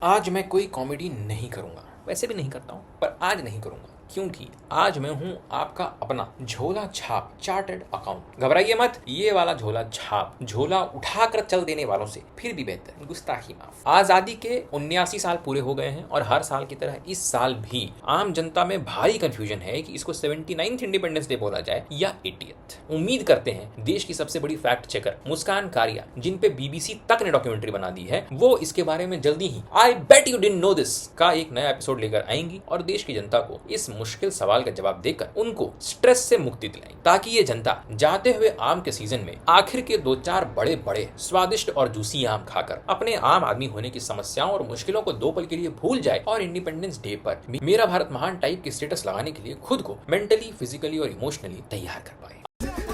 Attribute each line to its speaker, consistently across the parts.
Speaker 1: आज मैं कोई कॉमेडी नहीं करूंगा, वैसे भी नहीं करता हूं, पर आज नहीं करूंगा क्योंकि आज मैं हूं आपका अपना झोला छाप चार्टर्ड अकाउंट। घबराइए मत, ये वाला झोला छाप झोला उठाकर चल देने वालों से फिर भी बेहतर, गुस्ताखी माफ। आजादी के 79 साल पूरे हो गए हैं और हर साल की तरह इस साल भी आम जनता में भारी कंफ्यूजन है कि इसको 79th इंडिपेंडेंस डे बोला जाए या 80th। उम्मीद करते हैं देश की सबसे बड़ी फैक्ट चेकर मुस्कान कारिया, जिन पे BBC तक ने डॉक्यूमेंट्री बना दी है, वो इसके बारे में जल्दी ही I bet you didn't know this का एक नया एपिसोड लेकर आएंगी और देश की जनता को इस मुश्किल सवाल का जवाब देकर उनको स्ट्रेस से मुक्ति दिलाएंगे, ताकि ये जनता जाते हुए आम के सीजन में आखिर के 2-4 बड़े बड़े स्वादिष्ट और जूसी आम खाकर अपने आम आदमी होने की समस्याओं और मुश्किलों को 2 पल के लिए भूल जाए और इंडिपेंडेंस डे पर मेरा भारत महान टाइप की स्टेटस लगाने के लिए खुद को मेंटली, फिजिकली और इमोशनली तैयार कर पाए।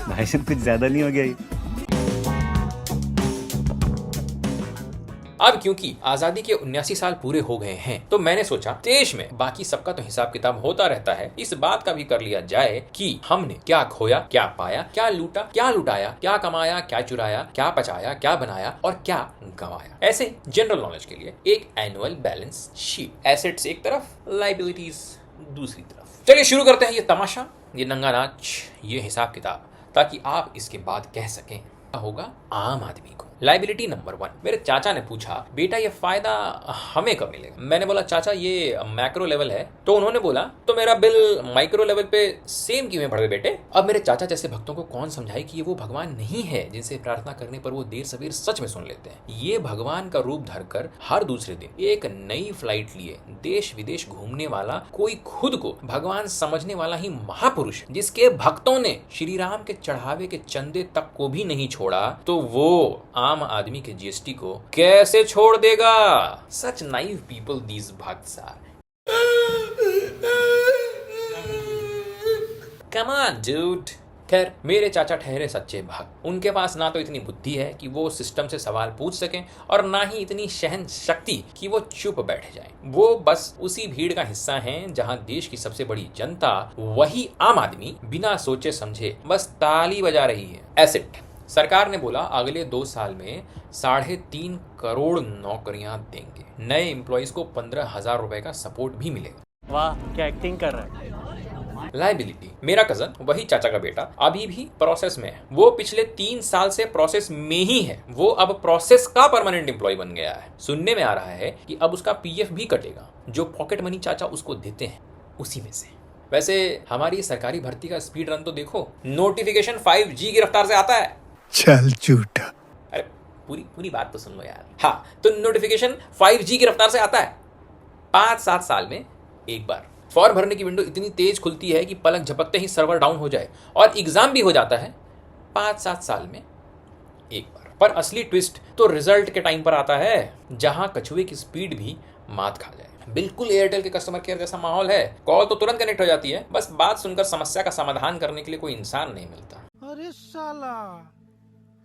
Speaker 2: भाई साहब कुछ ज्यादा नहीं हो गया ये?
Speaker 1: अब क्योंकि आजादी के 79 साल पूरे हो गए हैं, तो मैंने सोचा देश में बाकी सबका तो हिसाब किताब होता रहता है, इस बात का भी कर लिया जाए कि हमने क्या खोया, क्या पाया, क्या लूटा, क्या लुटाया, क्या कमाया, क्या चुराया, क्या बचाया, क्या बनाया और क्या गंवाया। ऐसे जनरल नॉलेज के लिए एक एनुअल बैलेंस शीट, एसेट्स एक तरफ, लायबिलिटीज दूसरी तरफ। चलिए शुरू करते हैं ये तमाशा, ये नंगा नाच, ये हिसाब किताब, ताकि आप इसके बाद कह सकें होगा आम आदमी को। लायबिलिटी नंबर 1, मेरे चाचा ने पूछा बेटा ये फायदा हमें कब मिलेगा? मैंने बोला चाचा ये मैक्रो लेवल है। तो उन्होंने बोला तो मेरा बिल माइक्रो लेवल पे सेम क्यों बढ़ गए बेटे? अब मेरे चाचा जैसे भक्तों को कौन समझाए कि ये वो भगवान नहीं है जिनसे प्रार्थना करने पर वो देर सवेर सच में सुन लेते हैं। ये भगवान का रूप धरकर हर दूसरे दिन एक नई फ्लाइट लिए देश विदेश घूमने वाला कोई खुद को भगवान समझने वाला ही महापुरुष, जिसके भक्तों ने श्री राम के चढ़ावे के चंदे तक को भी नहीं छोड़ा, तो वो आम आदमी के GST को कैसे छोड़ देगा? Such naive people these भक्ts are. Come on, dude. खैर मेरे चाचा ठहरे सच्चे भक्त। उनके पास ना तो इतनी बुद्धि है कि वो सिस्टम से सवाल पूछ सकें और ना ही इतनी सहन शक्ति कि वो चुप बैठ जाएं। वो बस उसी भीड़ का हिस्सा हैं जहां देश की सबसे बड़ी जनता, वही आम आदमी, बिना सोचे समझे बस ताली बजा रही है। एसेट, सरकार ने बोला अगले 2 साल में 3.5 करोड़ नौकरियां देंगे। नए एम्प्लॉइज को 15,000 रुपए का सपोर्ट भी मिलेगा।
Speaker 2: वाह क्या एक्टिंग कर रहा है।
Speaker 1: लायबिलिटी, मेरा कजन, वही चाचा का बेटा, अभी भी प्रोसेस में है। वो पिछले 3 साल से प्रोसेस में ही है। वो अब प्रोसेस का परमानेंट एम्प्लॉय बन गया है। सुनने में आ रहा है कि अब उसका PF भी कटेगा, जो पॉकेट मनी चाचा उसको देते हैं उसी में से। वैसे हमारी सरकारी भर्ती का स्पीड रन तो देखो, नोटिफिकेशन 5G की रफ्तार से आता है।
Speaker 3: चल झूठा।
Speaker 1: अरे पूरी बात तो सुन लो यार। हाँ, तो नोटिफिकेशन 5G की रफ्तार से आता है 5-7 साल में एक बार। फॉर्म भरने की विंडो इतनी तेज खुलती है कि पलक झपकते ही सर्वर डाउन हो जाए, और एग्जाम भी हो जाता है 5-7 साल में एक बार। पर असली ट्विस्ट तो रिजल्ट के टाइम पर आता है, जहां कछुए की स्पीड भी मात खा जाए। बिल्कुल एयरटेल के कस्टमर केयर जैसा माहौल है। कॉल तो तुरंत कनेक्ट हो जाती है, बस बात सुनकर समस्या का समाधान करने के लिए कोई इंसान नहीं मिलता।
Speaker 3: अरे साला,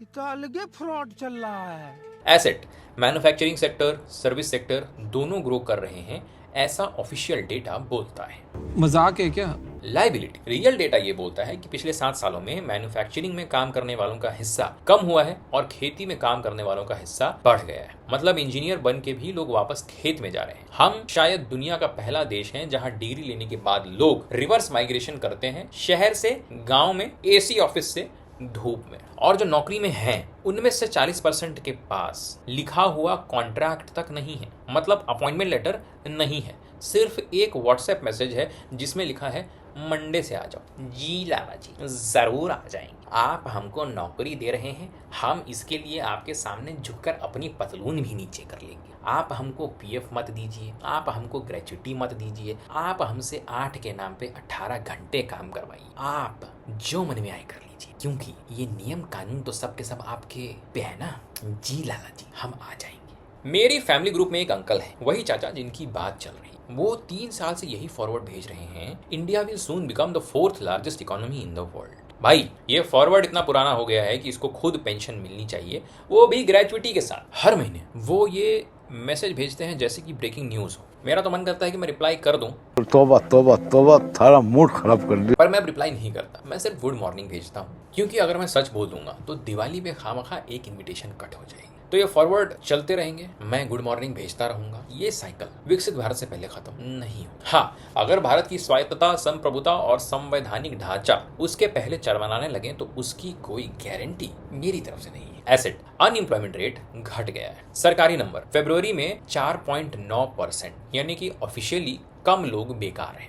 Speaker 3: इतना अलगे फ्रॉड चल रहा है।
Speaker 1: Asset, manufacturing sector, service sector दोनों ग्रो कर रहे हैं, ऐसा ऑफिशियल डेटा बोलता है।
Speaker 4: मजाक है क्या?
Speaker 1: लायबिलिटी, रियल डेटा ये बोलता है कि पिछले 7 सालों में मैन्युफैक्चरिंग में काम करने वालों का हिस्सा कम हुआ है और खेती में काम करने वालों का हिस्सा बढ़ गया है। मतलब इंजीनियर बन के भी लोग वापस खेत में जा रहे हैं। हम शायद दुनिया का पहला देश हैं जहां डिग्री लेने के बाद लोग रिवर्स माइग्रेशन करते हैं, शहर से गाँव में, AC ऑफिस से धूप में। और जो नौकरी में हैं उनमें से 40% के पास लिखा हुआ कॉन्ट्रैक्ट तक नहीं है, मतलब अपॉइंटमेंट लेटर नहीं है। सिर्फ एक व्हाट्सएप मैसेज है जिसमें लिखा है मंडे से आ जाओ। जी लाला जी जरूर आ जाएंगे। आप हमको नौकरी दे रहे हैं, हम इसके लिए आपके सामने झुककर अपनी पतलून भी नीचे कर लेंगे। आप हमको PF मत दीजिए, आप हमको ग्रेच्युटी मत दीजिए, आप हमसे 8 के नाम पे 18 घंटे काम करवाइए, आप जो मन में आए कर लीजिए, क्योंकि ये नियम कानून तो सब के सब आपके पे है ना। जी लाला जी हम आ जाएंगे। मेरी फैमिली ग्रुप में एक अंकल है, वही चाचा जिनकी बात चल रही। वो 3 साल से यही फॉरवर्ड भेज रहे हैं, India will soon become the 4th largest economy in the world. भाई ये फॉरवर्ड इतना पुराना हो गया है कि इसको खुद पेंशन मिलनी चाहिए, वो भी ग्रेच्युटी के साथ। हर महीने वो ये मैसेज भेजते हैं जैसे कि ब्रेकिंग न्यूज हो। मेरा तो मन करता है कि मैं रिप्लाई कर दूं,
Speaker 2: तोबा तोबा तोबा, थारा मूड खराब कर दिया।
Speaker 1: पर मैं रिप्लाई नहीं करता, मैं सिर्फ गुड मॉर्निंग भेजता हूँ, क्योंकि अगर मैं सच बोल दूंगा तो दिवाली पे खामखा एक इनविटेशन कट हो जाएगी। तो ये फॉरवर्ड चलते रहेंगे, मैं गुड मॉर्निंग भेजता रहूंगा, ये साइकिल विकसित भारत से पहले खत्म नहीं हो। हाँ, अगर भारत की स्वायत्तता, संप्रभुता और संवैधानिक ढांचा उसके पहले चरमराने लगे तो उसकी कोई गारंटी मेरी तरफ से नहीं है। एसेट अनएम्प्लॉयमेंट रेट घट गया है। सरकारी नंबर फरवरी में 4.9%, यानी कि ऑफिशियली कम लोग बेकार हैं।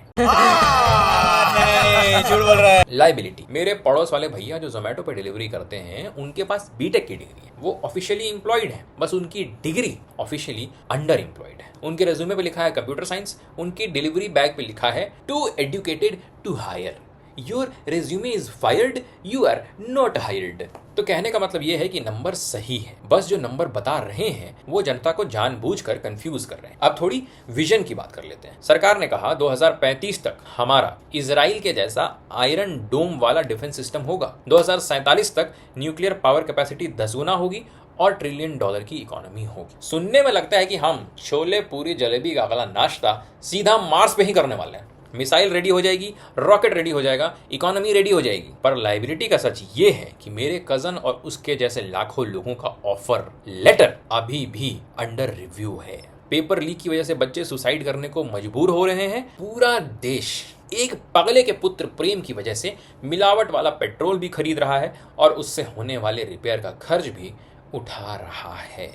Speaker 2: नहीं, झूठ बोल रहा है।
Speaker 1: लाइबिलिटी, मेरे पड़ोस वाले भैया जो जोमेटो पे डिलीवरी करते हैं, उनके पास बीटेक की डिग्री है, वो ऑफिशियली एम्प्लॉयड है, बस उनकी डिग्री ऑफिशियली अंडर एम्प्लॉयड है। उनके रेज्यूमे पे लिखा है कंप्यूटर साइंस, उनकी डिलीवरी बैग पे लिखा है too educated to hire, your resume is fired, you are not hired. तो कहने का मतलब यह है कि नंबर सही है, बस जो नंबर बता रहे हैं वो जनता को जानबूझकर कंफ्यूज कर रहे हैं। अब थोड़ी विजन की बात कर लेते हैं। सरकार ने कहा 2035 तक हमारा इजराइल के जैसा आयरन डोम वाला डिफेंस सिस्टम होगा, 2047 तक न्यूक्लियर पावर कैपेसिटी 10 गुना होगी और $1 ट्रिलियन की इकोनॉमी होगी। सुनने में लगता है कि हम छोले पूरी जलेबी का अगला नाश्ता सीधा मार्स पे ही करने वाले हैं। मिसाइल रेडी हो जाएगी, रॉकेट रेडी हो जाएगा, इकोनॉमी रेडी हो जाएगी। पर लाइबिलिटी का सच ये है कि मेरे कजन और उसके जैसे लाखों लोगों का ऑफर लेटर अभी भी अंडर रिव्यू है। पेपर लीक की वजह से बच्चे सुसाइड करने को मजबूर हो रहे हैं। पूरा देश एक पगले के पुत्र प्रेम की वजह से मिलावट वाला पेट्रोल भी खरीद रहा है और उससे होने वाले रिपेयर का खर्च भी उठा रहा है।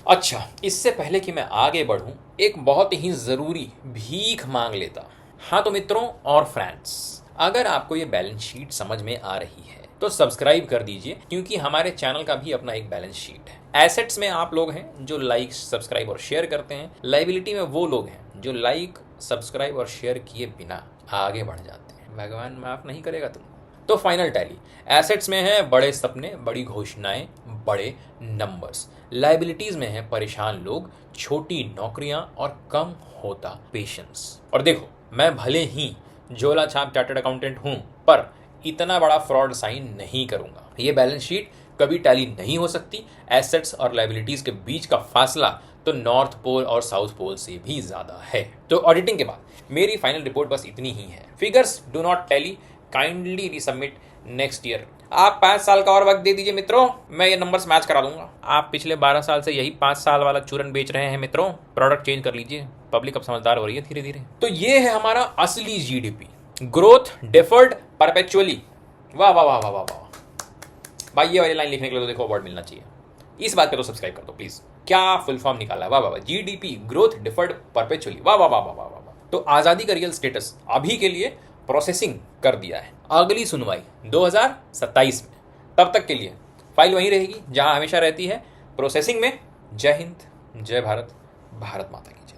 Speaker 1: अच्छा, इससे पहले कि मैं आगे बढ़ूं, एक बहुत ही जरूरी भीख मांग लेता। हाँ तो मित्रों और फ्रेंड्स, अगर आपको ये बैलेंस शीट समझ में आ रही है तो सब्सक्राइब कर दीजिए, क्योंकि हमारे चैनल का भी अपना एक बैलेंस शीट है। एसेट्स में आप लोग हैं जो लाइक, सब्सक्राइब और शेयर करते हैं। लाइबिलिटी में वो लोग हैं जो लाइक, सब्सक्राइब और शेयर किए बिना आगे बढ़ जाते हैं। भगवान माफ नहीं करेगा तुमको। तो फाइनल टैली, एसेट्स में है बड़े सपने, बड़ी घोषणाएं, बड़े नंबर्स। लाइबिलिटीज में है परेशान लोग, छोटी नौकरियां और कम होता पेशेंस। और देखो, मैं भले ही झोला छाप चार्टर्ड अकाउंटेंट हूं, पर इतना बड़ा फ्रॉड साइन नहीं करूंगा। ये बैलेंस शीट कभी टैली नहीं हो सकती। एसेट्स और लाइबिलिटीज के बीच का फासला तो नॉर्थ पोल और साउथ पोल से भी ज्यादा है। तो ऑडिटिंग के बाद मेरी फाइनल रिपोर्ट बस इतनी ही है। Figures do not tally, kindly resubmit next year. आप 5 साल का और वक्त दे दीजिए मित्रों, मैं ये नंबर्स मैच करा दूंगा। आप पिछले 12 साल से यही 5 साल वाला चूरन बेच रहे हैं मित्रों, प्रोडक्ट चेंज कर लीजिए। पब्लिक अब समझदार हो रही है धीरे धीरे। तो ये है हमारा असली जीडीपी, ग्रोथ डेफर्ड परपेचुअली। वाह वाह वाह वाह वाह वाह भाई, ये वाली लाइन लिखने के लिए तो देखो अवार्ड मिलना चाहिए। इस बात पे तो सब्सक्राइब कर दो प्लीज। क्या फुल फॉर्म निकाला है, वाह वाह वाह। जीडीपी ग्रोथ डेफर्ड परपेचुअली, वाह वाह वाह वाह वाह वाह। तो आजादी का रियल स्टेटस अभी के लिए प्रोसेसिंग कर दिया है। अगली सुनवाई 2027 में। तब तक के लिए फाइल वहीं रहेगी जहां हमेशा रहती है, प्रोसेसिंग में। जय हिंद, जय भारत, भारत माता की जय।